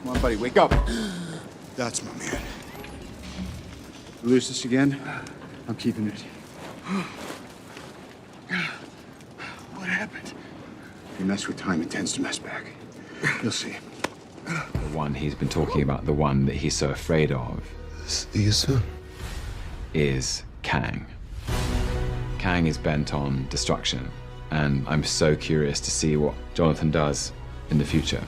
Come on, buddy, wake up. That's my man. You lose this again, I'm keeping it. What happened? You mess with time, it tends to mess back. You'll see. The one he's been talking about, the one that he's so afraid of, See you soon. is Kang. Kang is bent on destruction, and I'm so curious to see what Jonathan does in the future.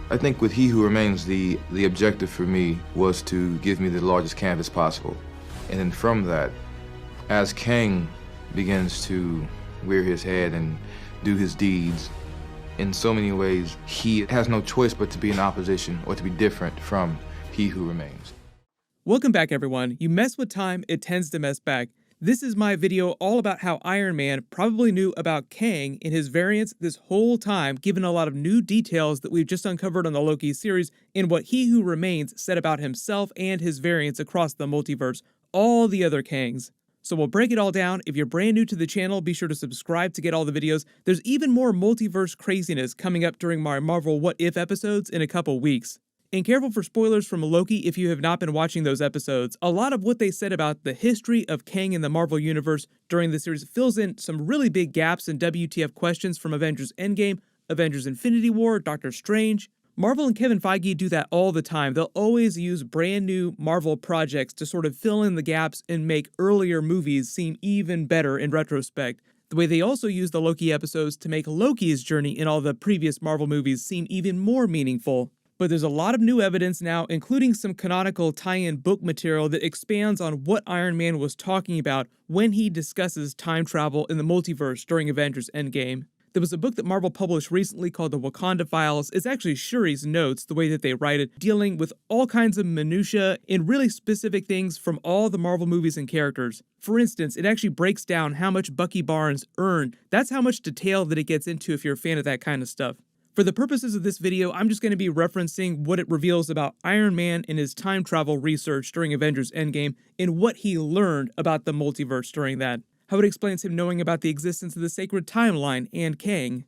I think with He Who Remains, the objective for me was to give me the largest canvas possible. And then from that, as Kang begins to rear his head and do his deeds, in so many ways, he has no choice but to be in opposition or to be different from He Who Remains. Welcome back, everyone. You mess with time, it tends to mess back. This is my video all about how Iron Man probably knew about Kang in his variants this whole time, given a lot of new details that we've just uncovered on the Loki series and what He Who Remains said about himself and his variants across the multiverse, all the other Kangs. So we'll break it all down. If you're brand new to the channel, be sure to subscribe to get all the videos. There's even more multiverse craziness coming up during my Marvel What If episodes in a couple weeks. And careful for spoilers from Loki if you have not been watching those episodes. A lot of what they said about the history of Kang in the Marvel Universe during the series fills in some really big gaps and WTF questions from Avengers Endgame, Avengers Infinity War, Doctor Strange. Marvel and Kevin Feige do that all the time. They'll always use brand new Marvel projects to sort of fill in the gaps and make earlier movies seem even better in retrospect. The way they also use the Loki episodes to make Loki's journey in all the previous Marvel movies seem even more meaningful. But there's a lot of new evidence now, including some canonical tie-in book material that expands on what Iron Man was talking about when he discusses time travel in the multiverse during Avengers Endgame. There was a book that Marvel published recently called The Wakanda Files. It's actually Shuri's notes, the way that they write it, dealing with all kinds of minutia and really specific things from all the Marvel movies and characters. For instance, it actually breaks down how much Bucky Barnes earned. That's how much detail that it gets into if you're a fan of that kind of stuff. For the purposes of this video, I'm just going to be referencing what it reveals about Iron Man and his time travel research during Avengers Endgame and what he learned about the multiverse during that. How it explains him knowing about the existence of the sacred timeline and Kang.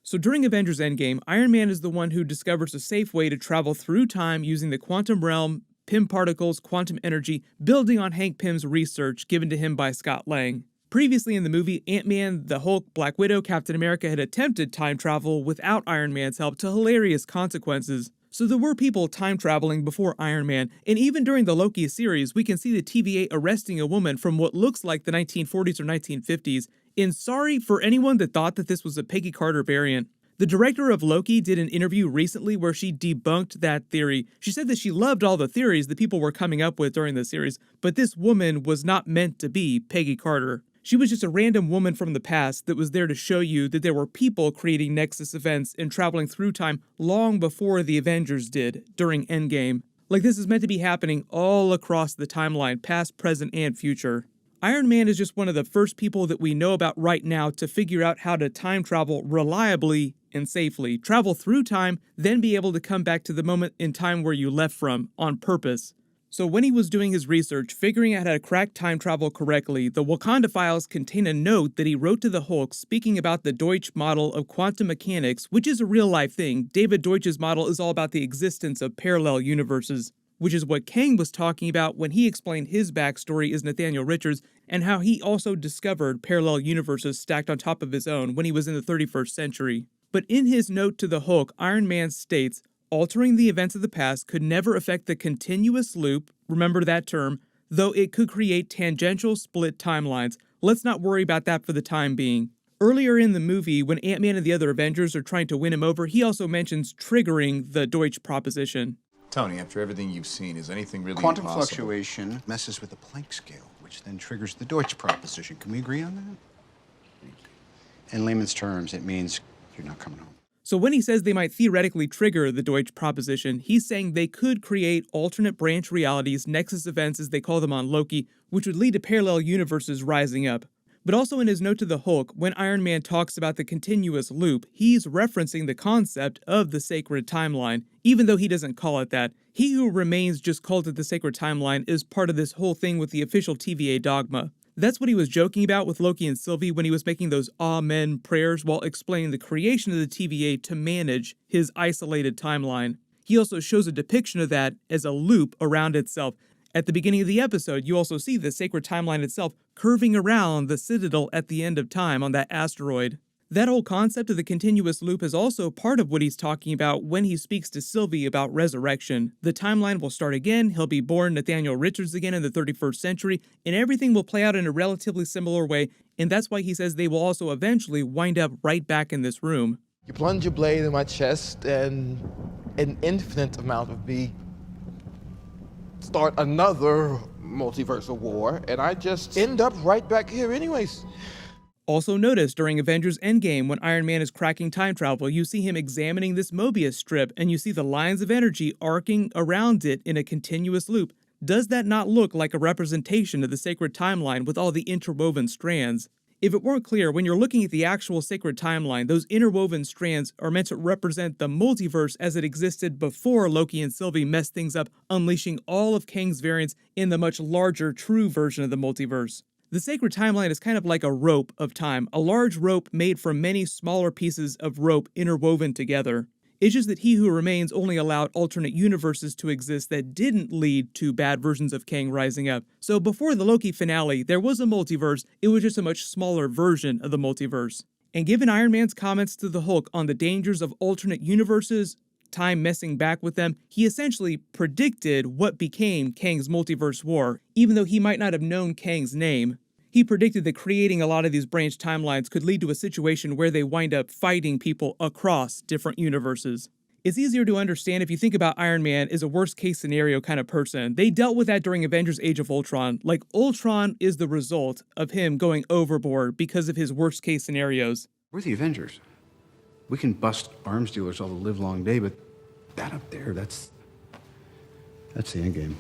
So during Avengers Endgame, Iron Man is the one who discovers a safe way to travel through time using the quantum realm, Pym particles, quantum energy, building on Hank Pym's research given to him by Scott Lang. Previously in the movie, Ant-Man, the Hulk, Black Widow, Captain America had attempted time travel without Iron Man's help to hilarious consequences. So there were people time traveling before Iron Man, and even during the Loki series, we can see the TVA arresting a woman from what looks like the 1940s or 1950s. And sorry for anyone that thought that this was a Peggy Carter variant. The director of Loki did an interview recently where she debunked that theory. She said that she loved all the theories that people were coming up with during the series, but this woman was not meant to be Peggy Carter. She was just a random woman from the past that was there to show you that there were people creating Nexus events and traveling through time long before the Avengers did during Endgame. Like this is meant to be happening all across the timeline, past, present, and future. Iron Man is just one of the first people that we know about right now to figure out how to time travel reliably and safely. Travel through time, then be able to come back to the moment in time where you left from on purpose. So when he was doing his research, figuring out how to crack time travel correctly, the Wakanda Files contain a note that he wrote to the Hulk speaking about the Deutsch model of quantum mechanics, which is a real-life thing. David Deutsch's model is all about the existence of parallel universes, which is what Kang was talking about when he explained his backstory as Nathaniel Richards and how he also discovered parallel universes stacked on top of his own when he was in the 31st century. But in his note to the Hulk, Iron Man states, altering the events of the past could never affect the continuous loop, remember that term, though it could create tangential split timelines. Let's not worry about that for the time being. Earlier in the movie, when Ant-Man and the other Avengers are trying to win him over, he also mentions triggering the Deutsch proposition. Tony, after everything you've seen, is anything really Quantum impossible? fluctuation messes with the Planck scale, which then triggers the Deutsch proposition. Can we agree on that? In layman's terms, it means you're not coming home. So when he says they might theoretically trigger the Deutsch proposition, he's saying they could create alternate branch realities, nexus events as they call them on Loki, which would lead to parallel universes rising up. But also in his note to the Hulk, when Iron Man talks about the continuous loop, he's referencing the concept of the sacred timeline, even though he doesn't call it that. He Who Remains just called it the sacred timeline is part of this whole thing with the official TVA dogma. That's what he was joking about with Loki and Sylvie when he was making those Amen prayers while explaining the creation of the TVA to manage his isolated timeline. He also shows a depiction of that as a loop around itself. At the beginning of the episode, you also see the sacred timeline itself curving around the citadel at the end of time on that asteroid. That whole concept of the continuous loop is also part of what he's talking about when he speaks to Sylvie about resurrection. The timeline will start again, he'll be born Nathaniel Richards again in the 31st century, and everything will play out in a relatively similar way, and that's why he says they will also eventually wind up right back in this room. You plunge your blade in my chest, and an infinite amount of me start another multiversal war, and I just end up right back here anyways. Also notice during Avengers Endgame when Iron Man is cracking time travel, you see him examining this Mobius strip and you see the lines of energy arcing around it in a continuous loop. Does that not look like a representation of the sacred timeline with all the interwoven strands? If it weren't clear, when you're looking at the actual sacred timeline, those interwoven strands are meant to represent the multiverse as it existed before Loki and Sylvie messed things up, unleashing all of Kang's variants in the much larger true version of the multiverse. The sacred timeline is kind of like a rope of time, a large rope made from many smaller pieces of rope interwoven together. It's just that He Who Remains only allowed alternate universes to exist that didn't lead to bad versions of Kang rising up. So before the Loki finale, there was a multiverse, it was just a much smaller version of the multiverse. And given Iron Man's comments to the Hulk on the dangers of alternate universes, time messing back with them, he essentially predicted what became Kang's multiverse war, even though he might not have known Kang's name. He predicted that creating a lot of these branched timelines could lead to a situation where they wind up fighting people across different universes. It's easier to understand if you think about Iron Man as a worst-case scenario kind of person. They dealt with that during Avengers Age of Ultron. Like, Ultron is the result of him going overboard because of his worst-case scenarios. We're the Avengers. We can bust arms dealers all the livelong day, but that up there, that's the end game.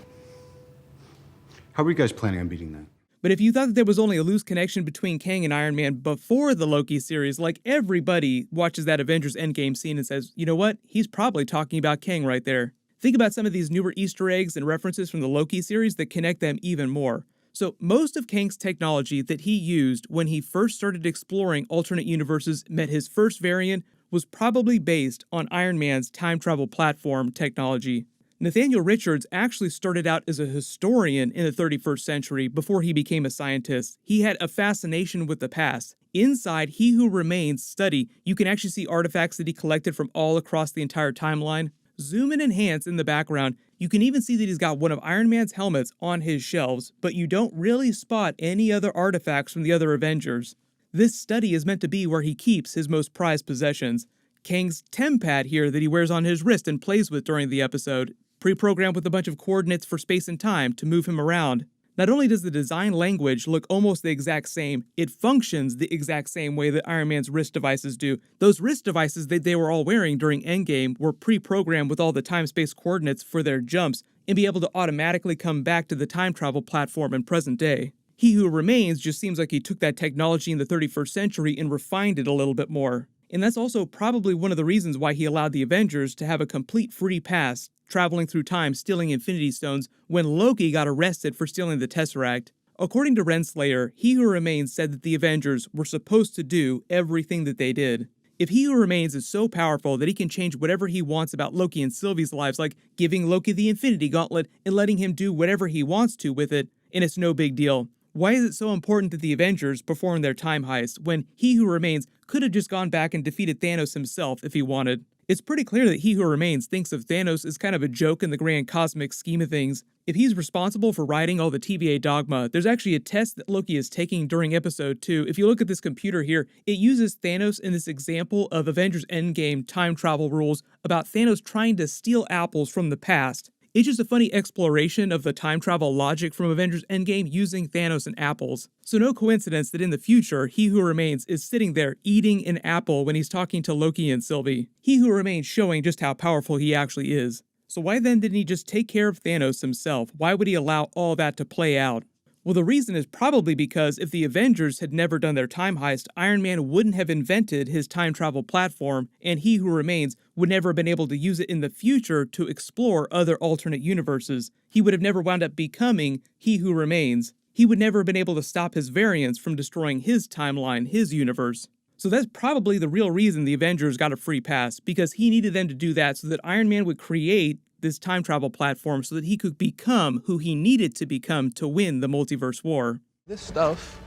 How are you guys planning on beating that? But if you thought that there was only a loose connection between Kang and Iron Man before the Loki series, like everybody watches that Avengers Endgame scene and says, you know what, he's probably talking about Kang right there. Think about some of these newer Easter eggs and references from the Loki series that connect them even more. So most of Kang's technology that he used when he first started exploring alternate universes, met his first variant, was probably based on Iron Man's time travel platform technology. Nathaniel Richards actually started out as a historian in the 31st century before he became a scientist. He had a fascination with the past. Inside He Who Remains study, you can actually see artifacts that he collected from all across the entire timeline. Zoom and enhance in the background, you can even see that he's got one of Iron Man's helmets on his shelves, but you don't really spot any other artifacts from the other Avengers. This study is meant to be where he keeps his most prized possessions. Kang's TemPad here that he wears on his wrist and plays with during the episode, pre-programmed with a bunch of coordinates for space and time to move him around. Not only does the design language look almost the exact same, it functions the exact same way that Iron Man's wrist devices do. Those wrist devices that they were all wearing during Endgame were pre-programmed with all the time-space coordinates for their jumps and be able to automatically come back to the time travel platform in present day. He Who Remains just seems like he took that technology in the 31st century and refined it a little bit more. And that's also probably one of the reasons why he allowed the Avengers to have a complete free pass traveling through time stealing Infinity Stones when Loki got arrested for stealing the Tesseract. According to Renslayer, He Who Remains said that the Avengers were supposed to do everything that they did. If He Who Remains is so powerful that he can change whatever he wants about Loki and Sylvie's lives, like giving Loki the Infinity Gauntlet and letting him do whatever he wants to with it, and it's no big deal, why is it so important that the Avengers perform their time heist when He Who Remains could have just gone back and defeated Thanos himself if he wanted? It's pretty clear that He Who Remains thinks of Thanos as kind of a joke in the grand cosmic scheme of things. If he's responsible for writing all the TVA dogma, there's actually a test that Loki is taking during episode 2. If you look at this computer here, it uses Thanos in this example of Avengers Endgame time travel rules about Thanos trying to steal apples from the past. It's just a funny exploration of the time travel logic from Avengers Endgame using Thanos and apples. So no coincidence that in the future, He Who Remains is sitting there eating an apple when he's talking to Loki and Sylvie. He Who Remains showing just how powerful he actually is. So why then didn't he just take care of Thanos himself? Why would he allow all that to play out? Well, the reason is probably because if the Avengers had never done their time heist, Iron Man wouldn't have invented his time travel platform, and He Who Remains would never have been able to use it in the future to explore other alternate universes. He would have never wound up becoming He Who Remains. he would never have been able to stop his variants from destroying his timeline, his universe. So that's probably the real reason the Avengers got a free pass, because he needed them to do that so that Iron Man would create this time travel platform so that he could become who he needed to become to win the multiverse war. This stuff,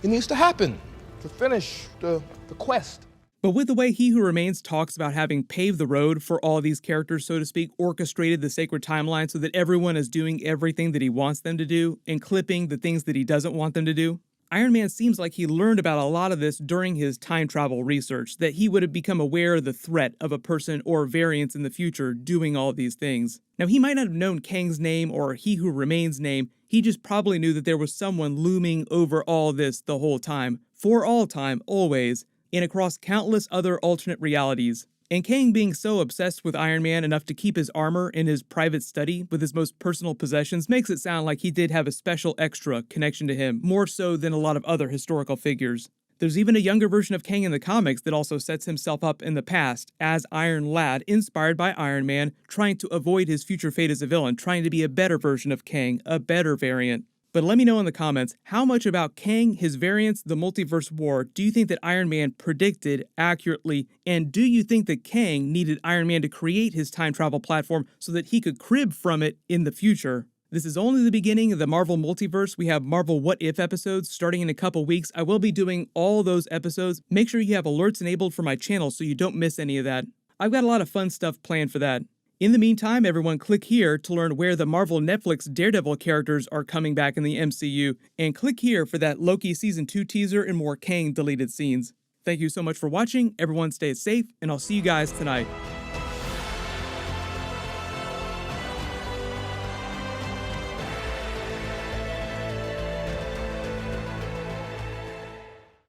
it needs to happen to finish the quest. But with the way He Who Remains talks about having paved the road for all these characters, so to speak, orchestrated the sacred timeline so that everyone is doing everything that he wants them to do and clipping the things that he doesn't want them to do, Iron Man seems like he learned about a lot of this during his time travel research, that he would have become aware of the threat of a person or variants in the future doing all these things. Now, he might not have known Kang's name or He Who Remains' name, he just probably knew that there was someone looming over all this the whole time, for all time, always, and across countless other alternate realities. And Kang being so obsessed with Iron Man enough to keep his armor in his private study with his most personal possessions makes it sound like he did have a special extra connection to him, more so than a lot of other historical figures. There's even a younger version of Kang in the comics that also sets himself up in the past as Iron Lad, inspired by Iron Man, trying to avoid his future fate as a villain, trying to be a better version of Kang, a better variant. But let me know in the comments, how much about Kang, his variants, the multiverse war, do you think that Iron Man predicted accurately? And do you think that Kang needed Iron Man to create his time travel platform so that he could crib from it in the future? This is only the beginning of the Marvel multiverse. We have Marvel What If episodes starting in a couple weeks. I will be doing all those episodes. Make sure you have alerts enabled for my channel so you don't miss any of that. I've got a lot of fun stuff planned for that. In the meantime, everyone click here to learn where the Marvel Netflix Daredevil characters are coming back in the MCU, and click here for that Loki Season 2 teaser and more Kang deleted scenes. Thank you so much for watching, everyone stay safe, and I'll see you guys tonight.